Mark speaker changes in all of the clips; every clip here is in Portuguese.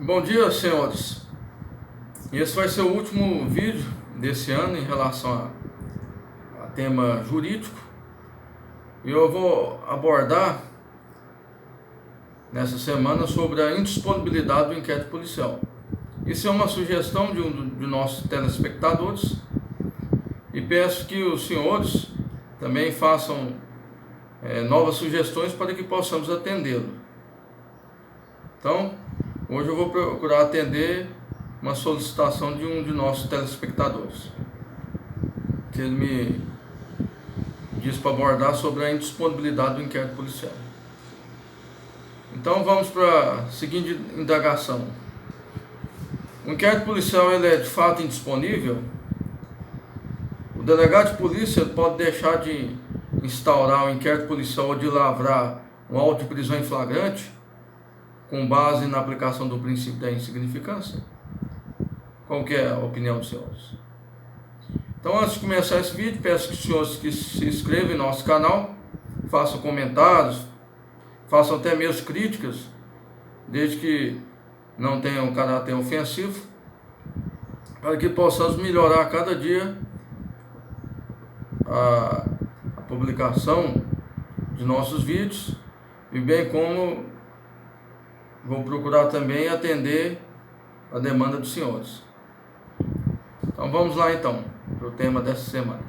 Speaker 1: Bom dia, senhores. Esse vai ser o último vídeo desse ano em relação a tema jurídico. E eu vou abordar nessa semana sobre a indisponibilidade do inquérito policial. Isso é uma sugestão de nossos telespectadores e peço que os senhores também façam novas sugestões para que possamos atendê-lo. Então, hoje eu vou procurar atender uma solicitação de um de nossos telespectadores, que ele me diz para abordar sobre a indisponibilidade do inquérito policial. Então vamos para a seguinte indagação. O inquérito policial ele é de fato indisponível? O delegado de polícia pode deixar de instaurar o inquérito policial ou de lavrar um auto de prisão em flagrante com base na aplicação do princípio da insignificância? Qual que é a opinião dos senhores? Então, antes de começar esse vídeo, peço que os senhores que se inscrevam em nosso canal, façam comentários, façam até mesmo críticas, desde que não tenham caráter ofensivo, para que possamos melhorar a cada dia a publicação de nossos vídeos, e bem como vou procurar também atender a demanda dos senhores. Então vamos lá então, para o tema dessa semana.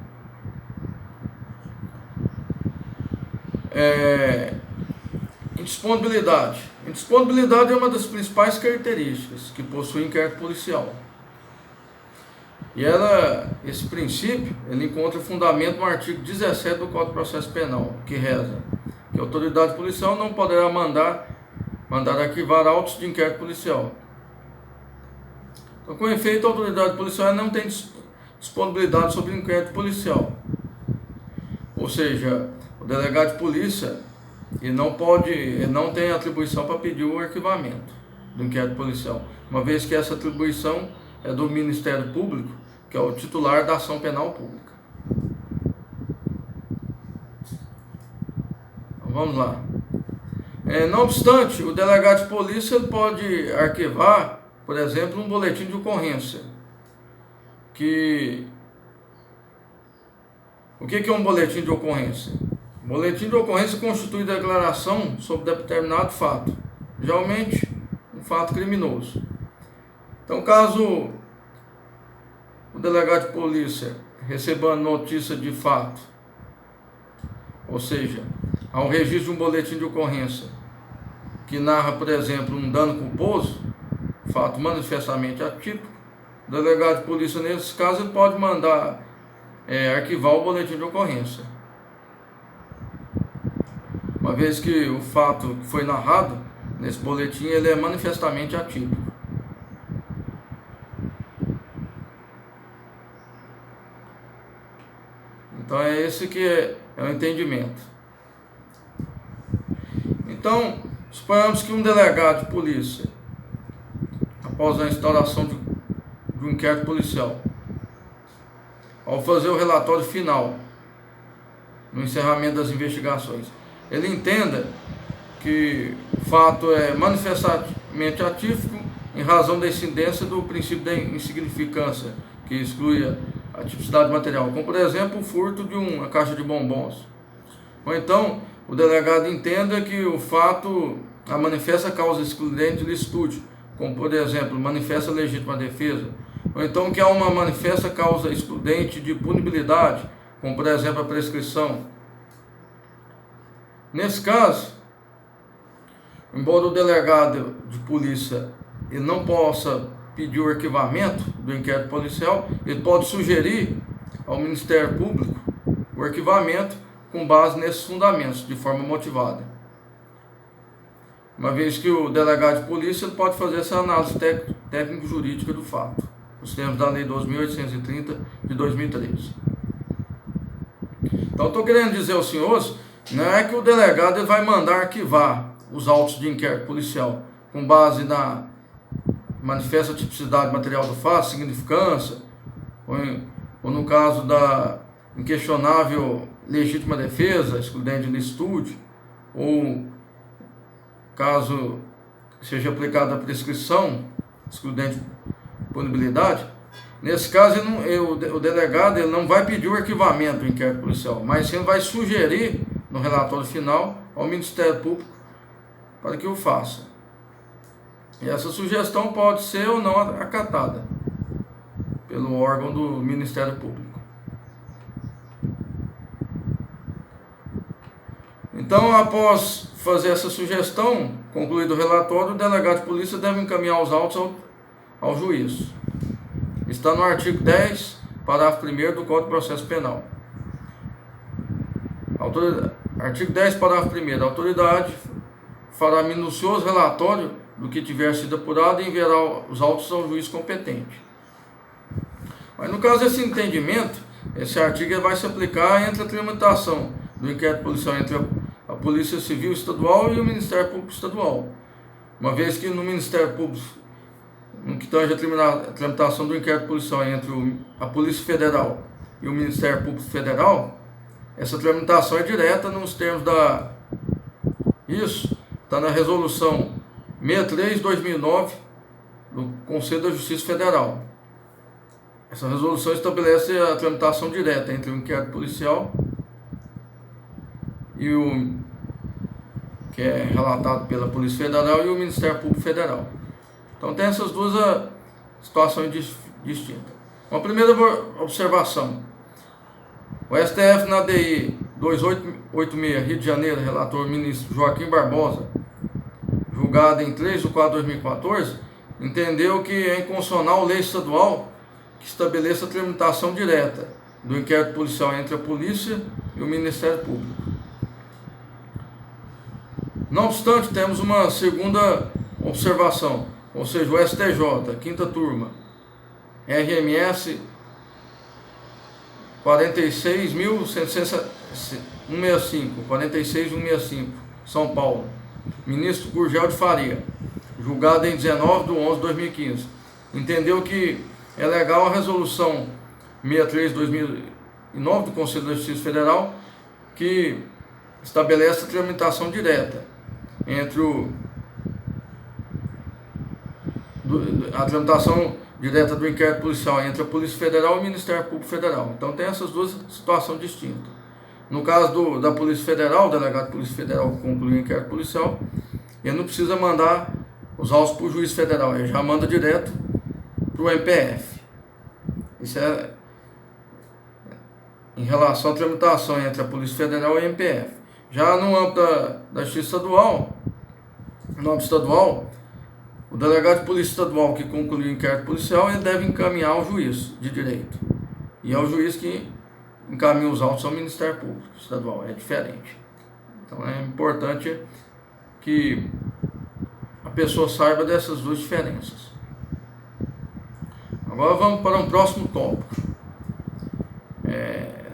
Speaker 1: Indisponibilidade. Indisponibilidade é uma das principais características que possui o inquérito policial. E esse princípio, ele encontra fundamento no artigo 17 do Código de Processo Penal, que reza que a autoridade policial não poderá mandar arquivar autos de inquérito policial. Então, com efeito, a autoridade policial não tem disponibilidade sobre o inquérito policial. Ou seja, o delegado de polícia ele não tem atribuição para pedir o arquivamento do inquérito policial, uma vez que essa atribuição é do Ministério Público, que é o titular da ação penal pública. Então, vamos lá. Não obstante, o delegado de polícia pode arquivar, por exemplo, um boletim de ocorrência. O que é um boletim de ocorrência? Um boletim de ocorrência constitui declaração sobre determinado fato, geralmente um fato criminoso. Então, caso o delegado de polícia receba notícia de fato, ou seja, há um registro de um boletim de ocorrência que narra, por exemplo, um dano culposo, fato manifestamente atípico, o delegado de polícia, nesse caso, ele pode mandar arquivar o boletim de ocorrência, uma vez que o fato que foi narrado nesse boletim ele é manifestamente atípico. Então é esse que é o entendimento. Então, suponhamos que um delegado de polícia, após a instauração de um inquérito policial, ao fazer o relatório final, no encerramento das investigações, ele entenda que o fato é manifestamente atípico em razão da incidência do princípio da insignificância, que exclui a tipicidade material, como por exemplo o furto de uma caixa de bombons. Ou então o delegado entenda que o fato a manifesta causa excludente de licitude, como por exemplo manifesta legítima defesa, ou então que há uma manifesta causa excludente de punibilidade, como por exemplo a prescrição. Nesse caso, embora o delegado de polícia ele não possa pedir o arquivamento do inquérito policial, ele pode sugerir ao Ministério Público o arquivamento com base nesses fundamentos, de forma motivada. Uma vez que o delegado de polícia ele pode fazer essa análise técnico-jurídica do fato, nos termos da Lei 2.830 de 2013. Então, estou querendo dizer aos senhores, não é que o delegado ele vai mandar arquivar os autos de inquérito policial com base na manifesta tipicidade material do fato, significância, ou no caso da inquestionável legítima defesa, excludente de licitude, ou caso seja aplicada a prescrição, excludente de punibilidade, nesse caso o delegado ele não vai pedir o arquivamento do inquérito policial, mas sim vai sugerir no relatório final ao Ministério Público para que o faça. E essa sugestão pode ser ou não acatada pelo órgão do Ministério Público. Então, após fazer essa sugestão, concluído o relatório, o delegado de polícia deve encaminhar os autos ao juiz. Está no artigo 10, parágrafo 1º do Código de Processo Penal. Artigo 10, parágrafo 1º. A autoridade fará minucioso relatório do que tiver sido apurado e enviará os autos ao juiz competente. Mas no caso desse entendimento, esse artigo vai se aplicar entre a tramitação do inquérito policial entre a Polícia Civil Estadual e o Ministério Público Estadual. Uma vez que no Ministério Público, no que tange a tramitação do inquérito policial entre a Polícia Federal e o Ministério Público Federal, essa tramitação é direta nos termos da... Isso está na Resolução 63/2009 do Conselho da Justiça Federal. Essa resolução estabelece a tramitação direta entre o inquérito policial e o que é relatado pela Polícia Federal e o Ministério Público Federal. Então tem essas duas situações distintas. Uma primeira observação: o STF na DI 2886, Rio de Janeiro, relator ministro Joaquim Barbosa, julgado em 3 de 4 de 2014, entendeu que é inconstitucional lei estadual que estabeleça a tramitação direta do inquérito policial entre a polícia e o Ministério Público. Não obstante, temos uma segunda observação, ou seja, o STJ, quinta turma, RMS 46.165, São Paulo, ministro Gurgel de Faria, julgado em 19/11/2015, entendeu que é legal a resolução 63/2009 do Conselho da Justiça Federal, que estabelece a tramitação direta entre a tramitação direta do inquérito policial entre a Polícia Federal e o Ministério Público Federal. Então tem essas duas situações distintas. No caso da Polícia Federal, o delegado de Polícia Federal que conclui o inquérito policial, ele não precisa mandar os autos para o juiz federal, ele já manda direto para o MPF. Isso é em relação à tramitação entre a Polícia Federal e o MPF. Já no âmbito da Justiça Estadual, no âmbito estadual, o delegado de polícia estadual que concluiu o inquérito policial, ele deve encaminhar ao juiz de direito. E é o juiz que encaminha os autos ao Ministério Público Estadual, é diferente. Então é importante que a pessoa saiba dessas duas diferenças. Agora vamos para um próximo tópico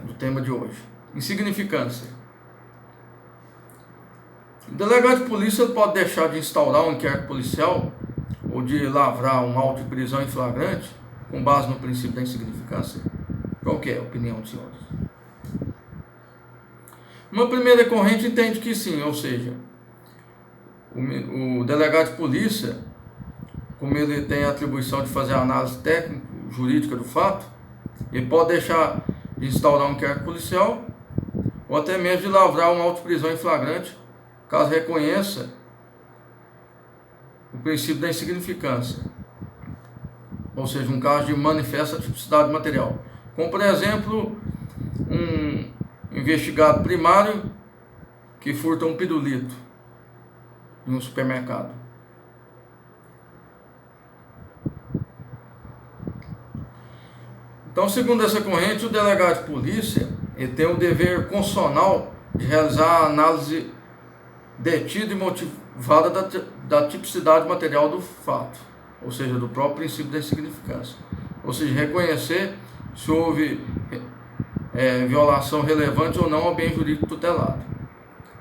Speaker 1: do tema de hoje: insignificância. O delegado de polícia pode deixar de instaurar um inquérito policial ou de lavrar um auto de prisão em flagrante com base no princípio da insignificância? Qual que é a opinião dos senhores? Uma primeira corrente entende que sim, ou seja, o delegado de polícia, como ele tem a atribuição de fazer a análise técnica, jurídica do fato, ele pode deixar de instaurar um inquérito policial ou até mesmo de lavrar uma auto de prisão em flagrante, caso reconheça o princípio da insignificância, ou seja, um caso de manifesta tipicidade material, como por exemplo um investigado primário que furta um pirulito em um supermercado. Então, segundo essa corrente, o delegado de polícia ele tem o dever constitucional de realizar a análise detida e motivada da tipicidade material do fato, ou seja, do próprio princípio da insignificância, ou seja, reconhecer se houve violação relevante ou não ao bem jurídico tutelado.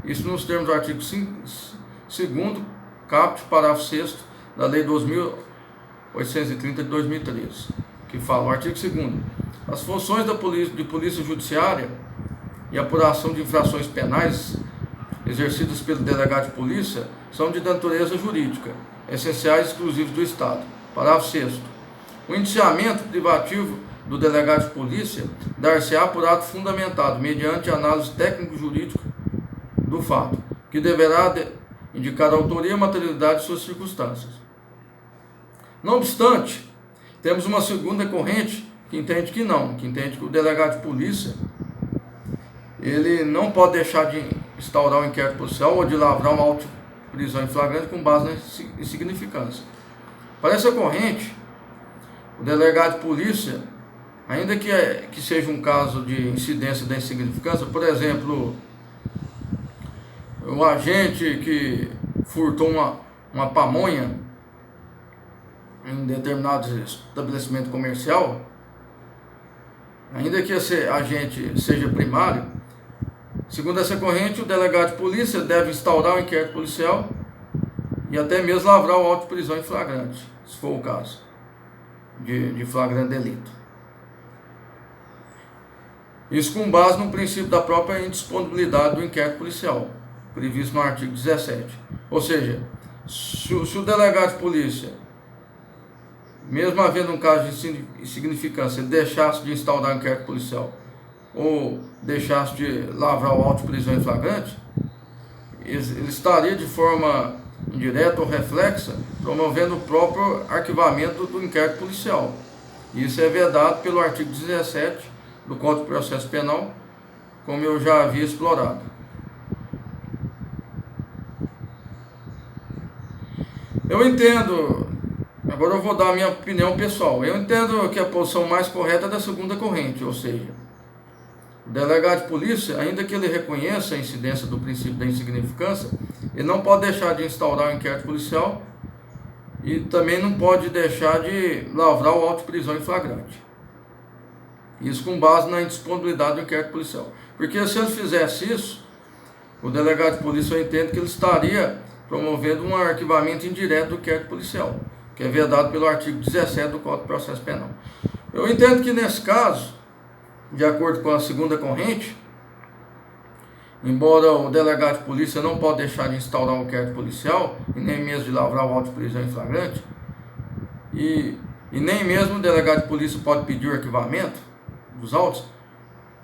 Speaker 1: Isso nos termos do artigo 2º, caput, parágrafo 6º da Lei 2.830 de 2013, que fala, o artigo 2º, as funções de polícia judiciária e apuração de infrações penais exercidas pelo delegado de polícia são de natureza jurídica essenciais exclusivos do Estado. Parágrafo 6º. O indiciamento privativo do delegado de polícia dar-se-á por ato fundamentado, mediante análise técnico-jurídica do fato, que deverá indicar a autoria, materialidade e suas circunstâncias. Não obstante, temos uma segunda corrente que entende que não, que entende que o delegado de polícia ele não pode deixar de instaurar um inquérito policial ou de lavrar uma auto-prisão em flagrante com base na insignificância. Para essa corrente, o delegado de polícia, ainda que seja um caso de incidência da insignificância, por exemplo, o agente que furtou uma pamonha em determinado estabelecimento comercial, ainda que esse agente seja primário, segundo essa corrente, o delegado de polícia deve instaurar o inquérito policial e até mesmo lavrar o auto de prisão em flagrante, se for o caso de flagrante delito. Isso com base no princípio da própria indisponibilidade do inquérito policial, previsto no artigo 17. Ou seja, se o delegado de polícia, mesmo havendo um caso de insignificância, ele deixasse de instaurar o inquérito policial ou deixasse de lavrar o auto de prisão em flagrante, ele estaria de forma indireta ou reflexa promovendo o próprio arquivamento do inquérito policial. Isso é vedado pelo artigo 17 do Código de Processo Penal, como eu já havia explorado. Eu entendo, agora eu vou dar a minha opinião pessoal, eu entendo que a posição mais correta é da segunda corrente, ou seja, o delegado de polícia, ainda que ele reconheça a incidência do princípio da insignificância, ele não pode deixar de instaurar o inquérito policial e também não pode deixar de lavrar o auto de prisão em flagrante. Isso com base na indisponibilidade do inquérito policial. Porque se ele fizesse isso, o delegado de polícia, eu entendo que ele estaria promovendo um arquivamento indireto do inquérito policial, que é vedado pelo artigo 17 do Código de Processo Penal. Eu entendo que nesse caso, de acordo com a segunda corrente, embora o delegado de polícia não pode deixar de instaurar um inquérito policial, e nem mesmo de lavrar o auto de prisão em flagrante, e nem mesmo o delegado de polícia pode pedir o arquivamento dos autos,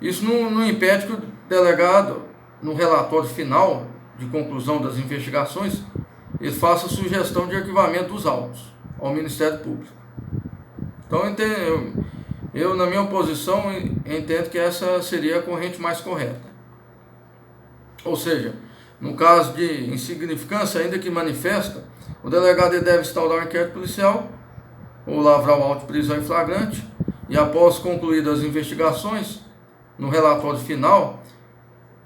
Speaker 1: isso não impede que o delegado, no relatório final de conclusão das investigações, ele faça sugestão de arquivamento dos autos ao Ministério Público. Então, eu na minha posição, entendo que essa seria a corrente mais correta. Ou seja, no caso de insignificância, ainda que manifesta, o delegado deve instaurar um inquérito policial ou lavrar o auto de prisão em flagrante e, após concluídas as investigações, no relatório final,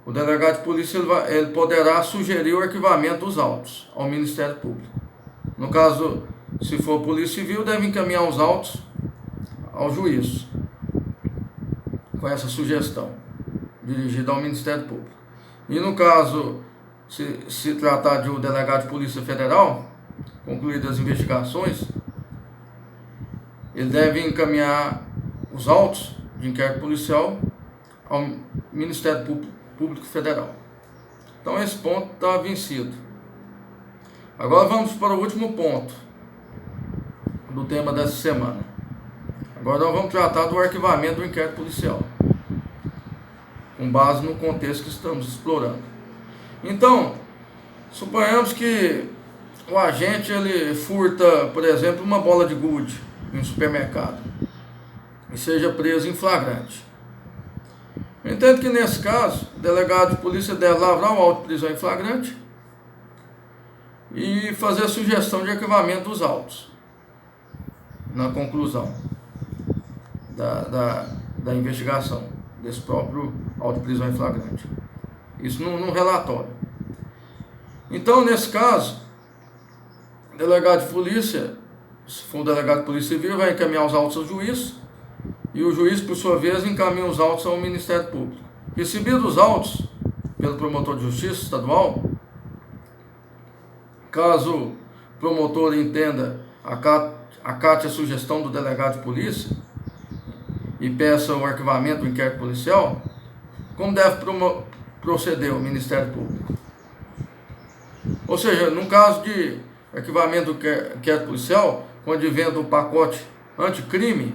Speaker 1: o delegado de polícia ele poderá sugerir o arquivamento dos autos ao Ministério Público. No caso, se for Polícia Civil, deve encaminhar os autos ao juiz com essa sugestão dirigida ao Ministério Público. E no caso, se tratar de um delegado de Polícia Federal, concluídas as investigações, ele deve encaminhar os autos de inquérito policial ao Ministério Público Federal. Então esse ponto está vencido. Agora vamos para o último ponto do tema dessa semana. Agora nós vamos tratar do arquivamento do inquérito policial, com base no contexto que estamos explorando. Então, suponhamos que o agente ele furta, por exemplo, uma bola de gude em um supermercado e seja preso em flagrante. Eu entendo que nesse caso, o delegado de polícia deve lavrar o auto de prisão em flagrante e fazer a sugestão de arquivamento dos autos na conclusão da investigação desse próprio auto de prisão em flagrante. Isso no relatório. Então, nesse caso, o delegado de polícia, se for um delegado de polícia civil, vai encaminhar os autos ao juiz, e o juiz, por sua vez, encaminha os autos ao Ministério Público. Recebidos os autos pelo promotor de justiça estadual, caso o promotor entenda, acate a sugestão do delegado de polícia e peça o arquivamento do inquérito policial, como deve proceder o Ministério Público? Ou seja, no caso de arquivamento do inquérito policial, com o advento do pacote anticrime,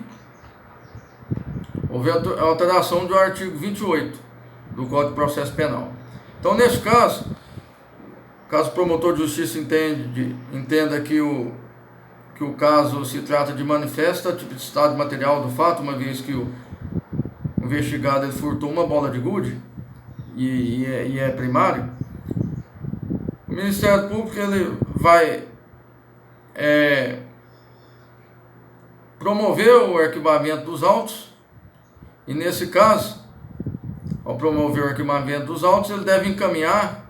Speaker 1: houve alteração do artigo 28 do Código de Processo Penal. Então, neste caso o promotor de justiça entenda que o caso se trata de manifesta tipicidade material do fato, uma vez que o investigado ele furtou uma bola de gude e é primário, o Ministério Público ele vai promover o arquivamento dos autos, e nesse caso, ao promover o arquivamento dos autos, ele deve encaminhar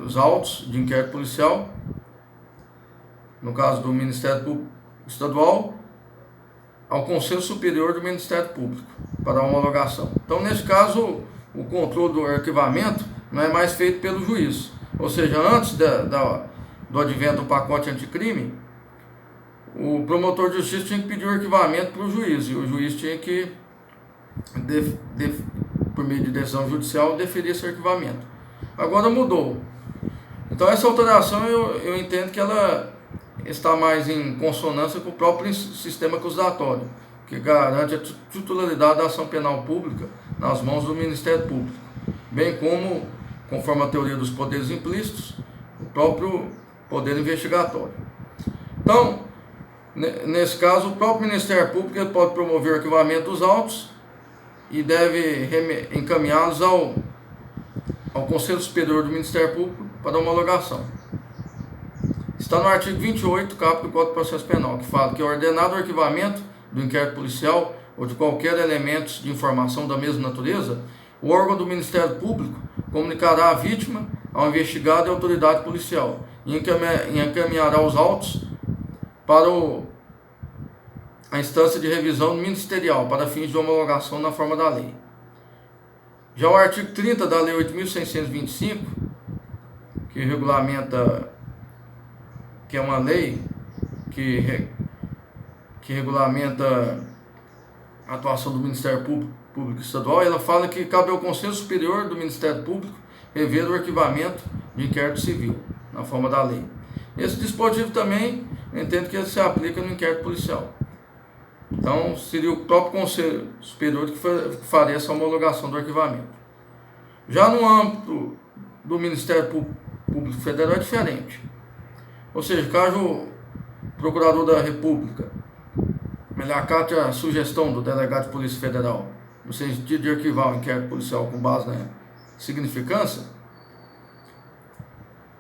Speaker 1: os autos de inquérito policial, no caso do Ministério Público Estadual, ao Conselho Superior do Ministério Público, para homologação. Então, nesse caso, o controle do arquivamento não é mais feito pelo juiz. Ou seja, antes do advento do pacote anticrime, o promotor de justiça tinha que pedir o arquivamento para o juiz, e o juiz tinha que, por meio de decisão judicial, deferir esse arquivamento. Agora mudou. Então, essa alteração eu entendo que ela está mais em consonância com o próprio sistema acusatório, que garante a titularidade da ação penal pública nas mãos do Ministério Público, bem como, conforme a teoria dos poderes implícitos, o próprio poder investigatório. Então, nesse caso, o próprio Ministério Público ele pode promover o arquivamento dos autos e deve encaminhá-los ao Conselho Superior do Ministério Público para homologação. Está no artigo 28, caput do Código de Processo Penal, que fala que é ordenado o arquivamento do inquérito policial ou de qualquer elemento de informação da mesma natureza, o órgão do Ministério Público comunicará à vítima, ao investigado e à autoridade policial e encaminhará os autos para a instância de revisão ministerial para fins de homologação na forma da lei. Já o artigo 30 da Lei 8.625, que regulamenta, que é uma lei que regulamenta a atuação do Ministério Público Estadual, ela fala que cabe ao Conselho Superior do Ministério Público rever o arquivamento de inquérito civil, na forma da lei. Esse dispositivo também, eu entendo que ele se aplica no inquérito policial. Então, seria o próprio Conselho Superior que faria essa homologação do arquivamento. Já no âmbito do Ministério Público Federal é diferente. Ou seja, caso o Procurador da República ele acate a sugestão do delegado de Polícia Federal no sentido de arquivar o inquérito policial com base na significância,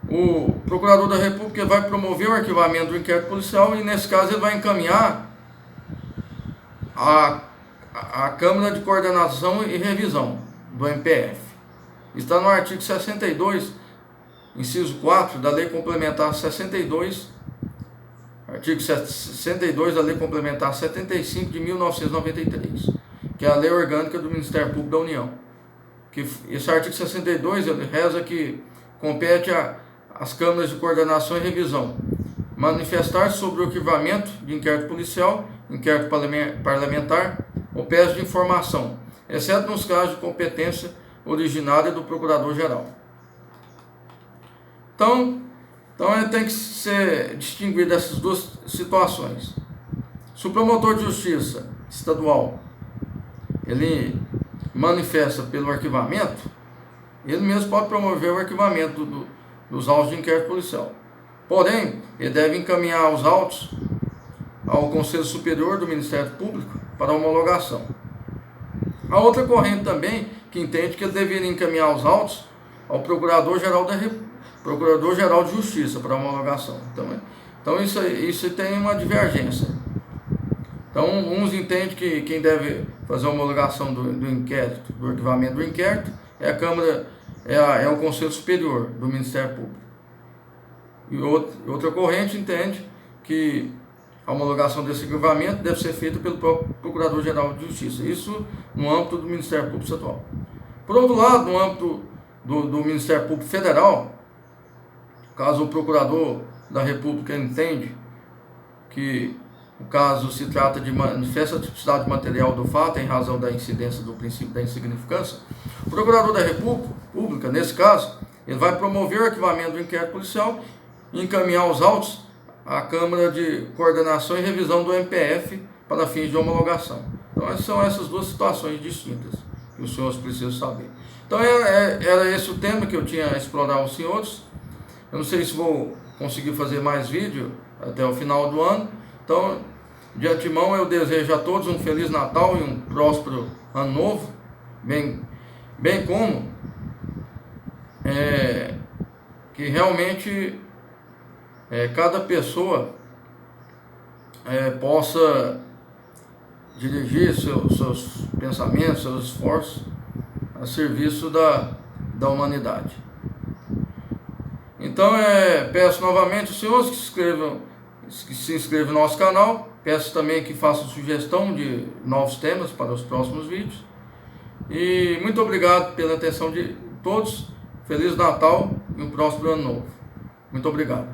Speaker 1: o Procurador da República vai promover o arquivamento do inquérito policial e, nesse caso, ele vai encaminhar a Câmara de Coordenação e Revisão do MPF. Está no artigo 62, inciso 4 da Lei Complementar 62, artigo 62 da Lei Complementar 75 de 1993, que é a Lei Orgânica do Ministério Público da União. Que esse artigo 62 ele reza que compete às câmaras de coordenação e revisão manifestar-se sobre o arquivamento de inquérito policial, inquérito parlamentar ou peça de informação, exceto nos casos de competência originária do Procurador-Geral. Então tem que ser distinguido dessas duas situações. Se o promotor de justiça estadual ele manifesta pelo arquivamento, ele mesmo pode promover o arquivamento dos autos de inquérito policial. Porém, ele deve encaminhar os autos ao Conselho Superior do Ministério Público para homologação. A outra corrente também que entende que ele deveria encaminhar os autos ao Procurador-Geral de Justiça para homologação. Então isso tem uma divergência. Então, uns entendem que quem deve fazer a homologação do inquérito, do arquivamento do inquérito, é a Câmara, é o Conselho Superior do Ministério Público. E outra corrente entende que a homologação desse arquivamento deve ser feita pelo próprio Procurador-Geral de Justiça. Isso no âmbito do Ministério Público Estadual. Por outro lado, no âmbito do Ministério Público Federal, caso o Procurador da República entende que o caso se trata de manifesta tipicidade material do fato em razão da incidência do princípio da insignificância, o Procurador da República, nesse caso, ele vai promover o arquivamento do inquérito policial e encaminhar os autos à Câmara de Coordenação e Revisão do MPF para fins de homologação. Então, são essas duas situações distintas que os senhores precisam saber. Então, era esse o tema que eu tinha a explorar aos senhores. Eu não sei se vou conseguir fazer mais vídeo até o final do ano. Então, de antemão, eu desejo a todos um Feliz Natal e um próspero Ano Novo, bem como que realmente cada pessoa possa dirigir seus pensamentos, seus esforços a serviço da humanidade. Então, peço novamente aos senhores que se inscrevam no nosso canal, peço também que façam sugestão de novos temas para os próximos vídeos. E muito obrigado pela atenção de todos. Feliz Natal e um próspero Ano Novo. Muito obrigado.